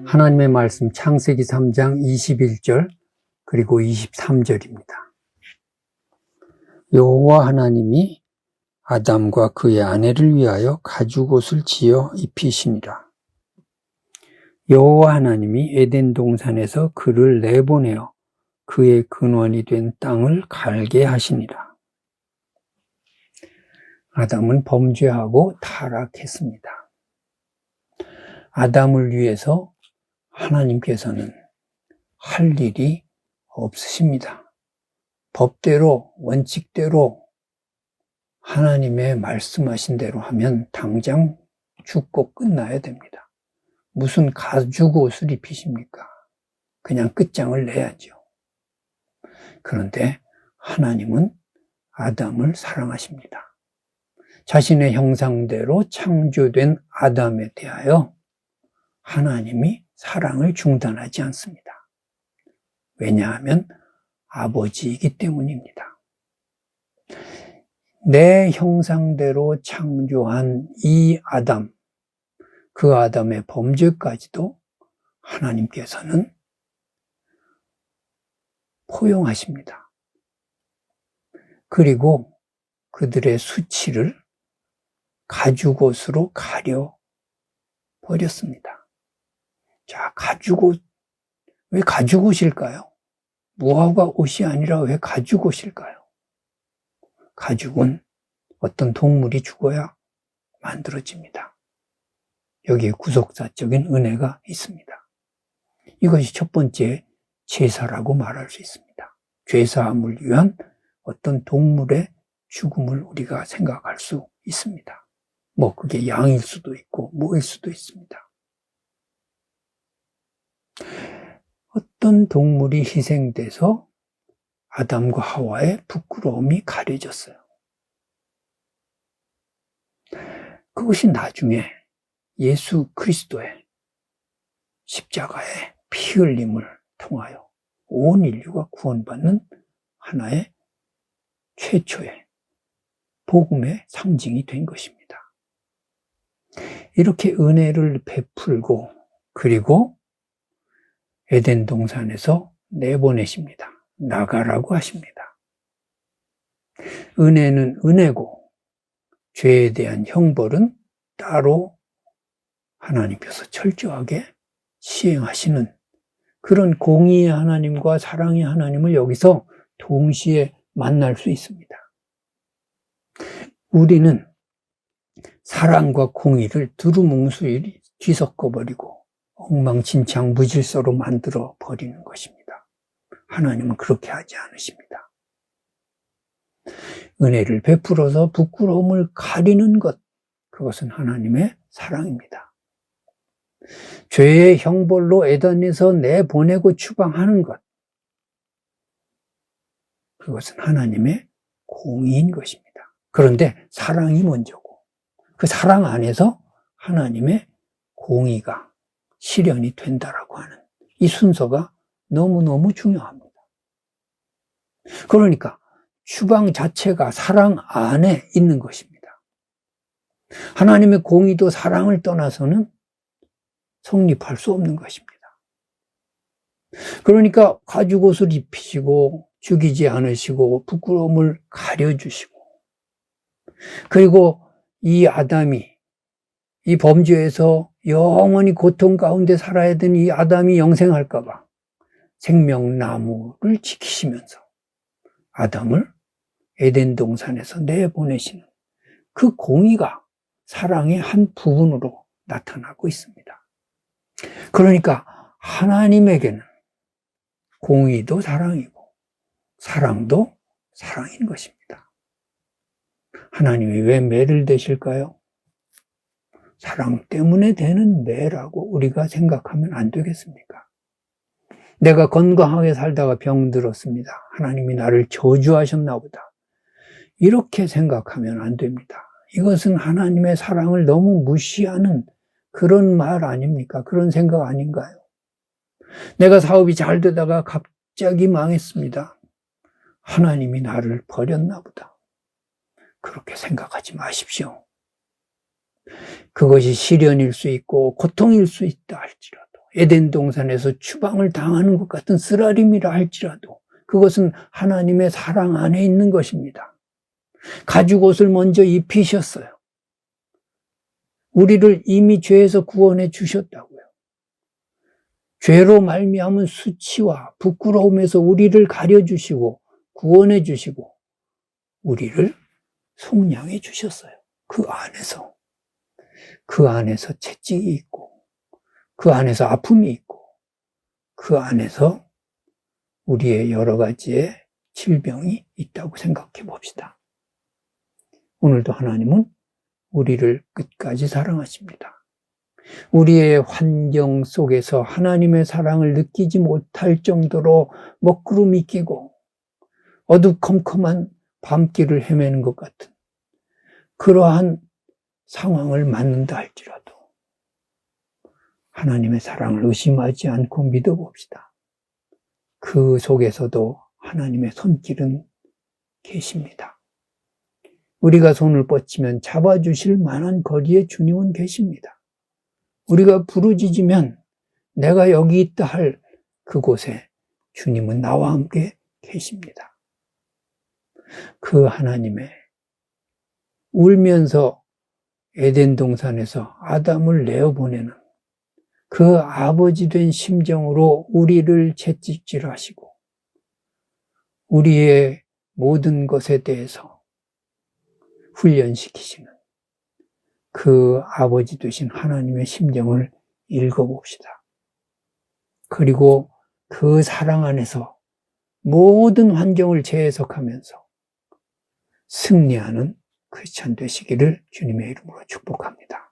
하나님의 말씀 창세기 3장 21절 그리고 23절입니다. 여호와 하나님이 아담과 그의 아내를 위하여 가죽옷을 지어 입히시니라. 여호와 하나님이 에덴 동산에서 그를 내보내어 그의 근원이 된 땅을 갈게 하시니라. 아담은 범죄하고 타락했습니다. 아담을 위해서 하나님께서는 할 일이 없으십니다. 법대로, 원칙대로 하나님의 말씀하신 대로 하면 당장 죽고 끝나야 됩니다. 무슨 가죽옷을 입히십니까? 그냥 끝장을 내야죠. 그런데 하나님은 아담을 사랑하십니다. 자신의 형상대로 창조된 아담에 대하여 하나님이 사랑을 중단하지 않습니다. 왜냐하면 아버지이기 때문입니다. 내 형상대로 창조한 이 아담, 그 아담의 범죄까지도 하나님께서는 포용하십니다. 그리고 그들의 수치를 가죽옷으로 가려 버렸습니다. 자, 가죽옷, 왜 가죽옷일까요? 무화과 옷이 아니라 왜 가죽옷일까요? 가죽은 어떤 동물이 죽어야 만들어집니다. 여기에 구속사적인 은혜가 있습니다. 이것이 첫 번째 제사라고 말할 수 있습니다. 죄사함을 위한 어떤 동물의 죽음을 우리가 생각할 수 있습니다. 그게 양일 수도 있고 모일 수도 있습니다. 어떤 동물이 희생돼서 아담과 하와의 부끄러움이 가려졌어요. 그것이 나중에 예수 그리스도의 십자가의 피 흘림을 통하여 온 인류가 구원받는 하나의 최초의 복음의 상징이 된 것입니다. 이렇게 은혜를 베풀고 그리고 에덴 동산에서 내보내십니다. 나가라고 하십니다. 은혜는 은혜고 죄에 대한 형벌은 따로 하나님께서 철저하게 시행하시는 그런 공의의 하나님과 사랑의 하나님을 여기서 동시에 만날 수 있습니다. 우리는 사랑과 공의를 두루뭉술 뒤섞어버리고 엉망진창 무질서로 만들어 버리는 것입니다. 하나님은 그렇게 하지 않으십니다. 은혜를 베풀어서 부끄러움을 가리는 것, 그것은 하나님의 사랑입니다. 죄의 형벌로 에덴에서 내보내고 추방하는 것, 그것은 하나님의 공의인 것입니다. 그런데 사랑이 먼저고 그 사랑 안에서 하나님의 공의가 실현이 된다라고 하는 이 순서가 너무너무 중요합니다. 그러니까 추방 자체가 사랑 안에 있는 것입니다. 하나님의 공의도 사랑을 떠나서는 성립할 수 없는 것입니다. 그러니까 가죽옷을 입히시고 죽이지 않으시고 부끄러움을 가려주시고 그리고 이 아담이 이 범죄에서 영원히 고통 가운데 살아야 되는 이 아담이 영생할까 봐 생명나무를 지키시면서 아담을 에덴 동산에서 내보내시는 그 공의가 사랑의 한 부분으로 나타나고 있습니다. 그러니까 하나님에게는 공의도 사랑이고 사랑도 사랑인 것입니다. 하나님이 왜 매를 대실까요? 사랑 때문에 되는 매라고 우리가 생각하면 안 되겠습니까? 내가 건강하게 살다가 병들었습니다. 하나님이 나를 저주하셨나 보다. 이렇게 생각하면 안 됩니다. 이것은 하나님의 사랑을 너무 무시하는 그런 말 아닙니까? 그런 생각 아닌가요? 내가 사업이 잘 되다가 갑자기 망했습니다. 하나님이 나를 버렸나 보다. 그렇게 생각하지 마십시오. 그것이 시련일 수 있고 고통일 수 있다 할지라도 에덴 동산에서 추방을 당하는 것 같은 쓰라림이라 할지라도 그것은 하나님의 사랑 안에 있는 것입니다. 가죽옷을 먼저 입히셨어요. 우리를 이미 죄에서 구원해 주셨다고요. 죄로 말미암은 수치와 부끄러움에서 우리를 가려주시고 구원해 주시고 우리를 속량해 주셨어요. 그 안에서 채찍이 있고 그 안에서 아픔이 있고 그 안에서 우리의 여러 가지의 질병이 있다고 생각해 봅시다. 오늘도 하나님은 우리를 끝까지 사랑하십니다. 우리의 환경 속에서 하나님의 사랑을 느끼지 못할 정도로 먹구름이 끼고 어두컴컴한 밤길을 헤매는 것 같은 그러한 상황을 맞는다 할지라도 하나님의 사랑을 의심하지 않고 믿어봅시다. 그 속에서도 하나님의 손길은 계십니다. 우리가 손을 뻗치면 잡아주실 만한 거리에 주님은 계십니다. 우리가 부르짖으면 내가 여기 있다 할 그곳에 주님은 나와 함께 계십니다. 그 하나님의 울면서 에덴 동산에서 아담을 내어보내는 그 아버지 된 심정으로 우리를 채찍질하시고 우리의 모든 것에 대해서 훈련시키시는 그 아버지 되신 하나님의 심정을 읽어봅시다. 그리고 그 사랑 안에서 모든 환경을 재해석하면서 승리하는 크리스찬 되시기를 주님의 이름으로 축복합니다.